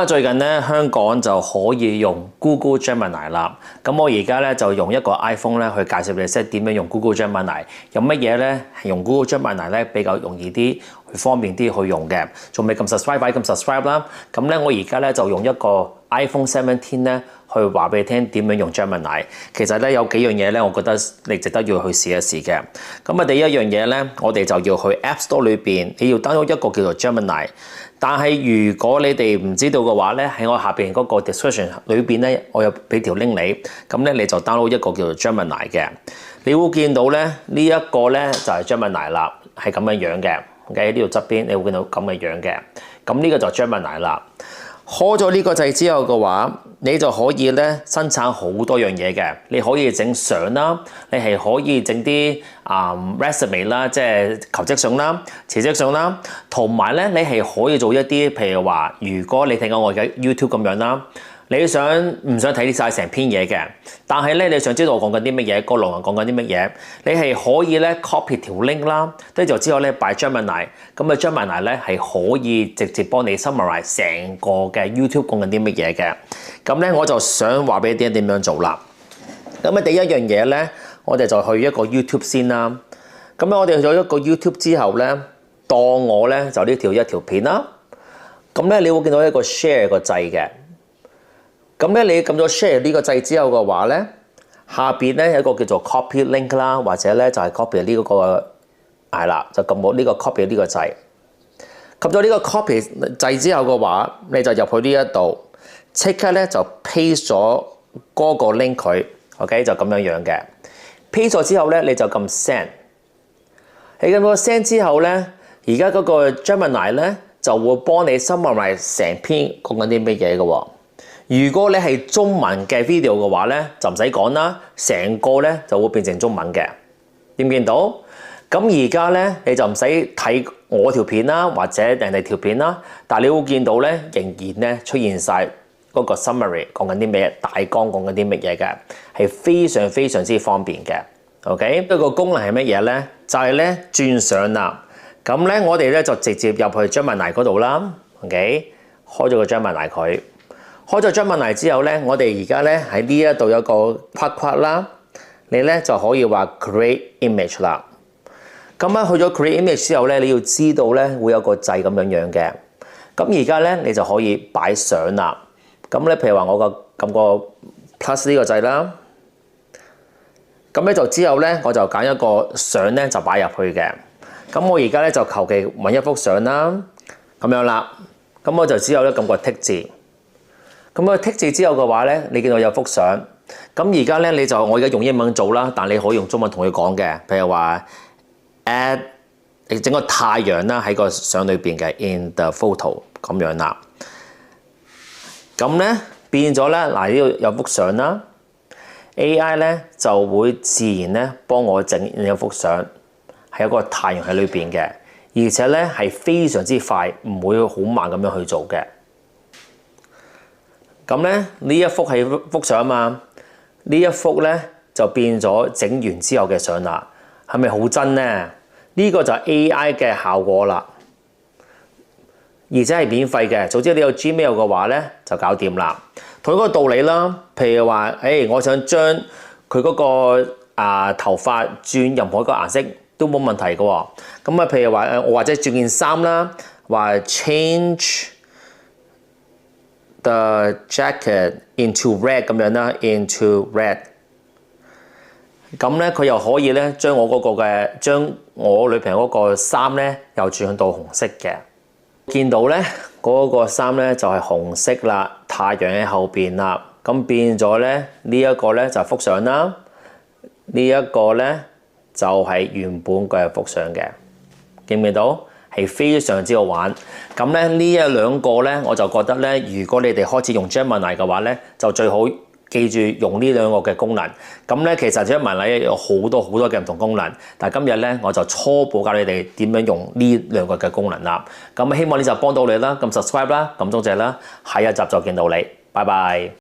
最近咧香港就可以用 Google Gemini 啦。我而家咧就用一個 iPhone 咧去介紹你識點樣用 Google Gemini。有乜嘢咧係用 Google Gemini 咧比較容易啲、方便啲去用嘅？仲未撳 subscribe 快撳 subscribe 啦。我而家咧就用一個 iPhone 17咧去話俾你聽點樣用 Gemini。其實咧有幾樣嘢咧，我覺得你值得要去試一試嘅。第一樣嘢咧，我哋就要去 App Store 裏邊，你要 download 一個叫做 Gemini。但係如果你哋唔知道嘅話咧，喺我下邊嗰個 description 裏邊咧，我有俾條 link 你，咁咧你就 download 一個叫做 Gemini 嘅。你會見到咧呢一個咧就係 Gemini 啦，係咁樣樣嘅。喺呢度側邊你會見到咁嘅樣嘅。呢個就 Gemini 啦。開咗呢個掣之後嘅話，你就可以咧生產好多樣嘢嘅。你可以整相啦，你係可以整啲resume 啦，即係求職相啦、辭職相啦，同埋咧你係可以做一啲，譬如話，如果你睇緊我嘅 YouTube 咁樣啦，你唔想睇晒成篇嘢嘅，但係咧你想知道我講緊啲乜嘢，個內容講緊啲乜嘢，你係可以咧 copy 條 link 啦，跟住之後咧擺 Gemini， Gemini 咧係可以直接幫你 summarize 成個嘅 YouTube 講緊啲乜嘢嘅。我就想話俾你聽點樣做啦。第一樣嘢咧，我哋就去一個 YouTube 先啦。我哋去咗一個 YouTube 之後咧，當我咧就呢條一條片啦。你會見到一個 share 個掣嘅。你撳咗 share 呢個掣之後嘅話咧，下邊咧有一個叫做 copy link 啦，或者咧就係 copy 呢個係啦，就撳到呢個 copy 呢個掣。撳咗呢個 copy 掣之後嘅話，你就入去呢一度，即刻咧就 paste 咗嗰個 link 佢 ，OK 就咁樣樣嘅。paste 咗之後咧，你就撳 send。你撳個 send 之後咧，而家嗰個 Gemini 咧就會幫你 summarize 成篇講緊啲咩嘢嘅喎。如果你係中文嘅 video 嘅話咧，就唔使講啦，成個咧就會變成中文嘅。見唔見到？而家咧你就唔使睇我條片啦，或者人哋條片啦，但係你會見到咧，仍然咧出現晒嗰個 summary 講緊啲咩，大綱講緊啲乜嘢嘅，係非常非常之方便嘅。OK，一個功能係乜嘢咧？就係咧轉相啦。我哋咧就直接入去 Gemini 嗰度啦。OK， 開咗個 Gemini 佢。開咗 Gemini 之後咧，我哋而家咧喺呢一度有個框框啦，你咧就可以話 create image 啦。去咗 create image 之後咧，你要知道咧會有個掣咁樣樣嘅。而家咧你就可以擺相啦。譬如話我撳個 plus 呢個掣啦。就之後咧我就揀一個相咧就擺入去嘅。我而家咧就求其揾一幅相啦，咁樣啦。我就之後咧撳個剔字。剔字之後嘅話咧，你見到有幅相。而家咧我而家用英文做啦，但你可以用中文同佢講嘅。譬如話 add 你整個太陽啦喺個相裏邊嘅 in the photo 咁樣啦。變咗咧嗱，呢度有幅相啦。AI 咧就會自然咧幫我整一幅相，係一個太陽喺裏邊嘅，而且咧係非常之快，唔會好慢咁樣去做嘅。呢一幅係幅相嘛，呢一幅咧就變咗整完之後嘅相啦，係咪好真呢？呢個就係 AI 嘅效果啦，而且係免費嘅。總之你有 Gmail 嘅話咧就搞掂啦。同一個道理啦，譬如話，我想將佢嗰個頭髮轉任何一個顏色都冇問題嘅喎。譬如話我或者轉件衫啦，話 change the jacket into red 咁樣啦 ，into red。佢又可以咧將我女朋友嗰個衫咧又轉到紅色嘅。見到咧嗰個衫咧就係紅色啦，太陽喺後邊啦。變咗咧呢一個咧就係幅相啦，呢一個咧就係原本嘅幅相嘅。見唔見到？係非常之好玩。呢一兩個咧，我就覺得咧，如果你哋開始用 Gemini 嘅話咧，就最好記住用呢兩個嘅功能。其實 Gemini 有好多嘅唔同功能，但係今日咧我就初步教你哋點樣用呢兩個嘅功能啦。希望呢集幫到你啦，撳 subscribe 啦，撳鐘仔啦，下一集就見到你，拜拜。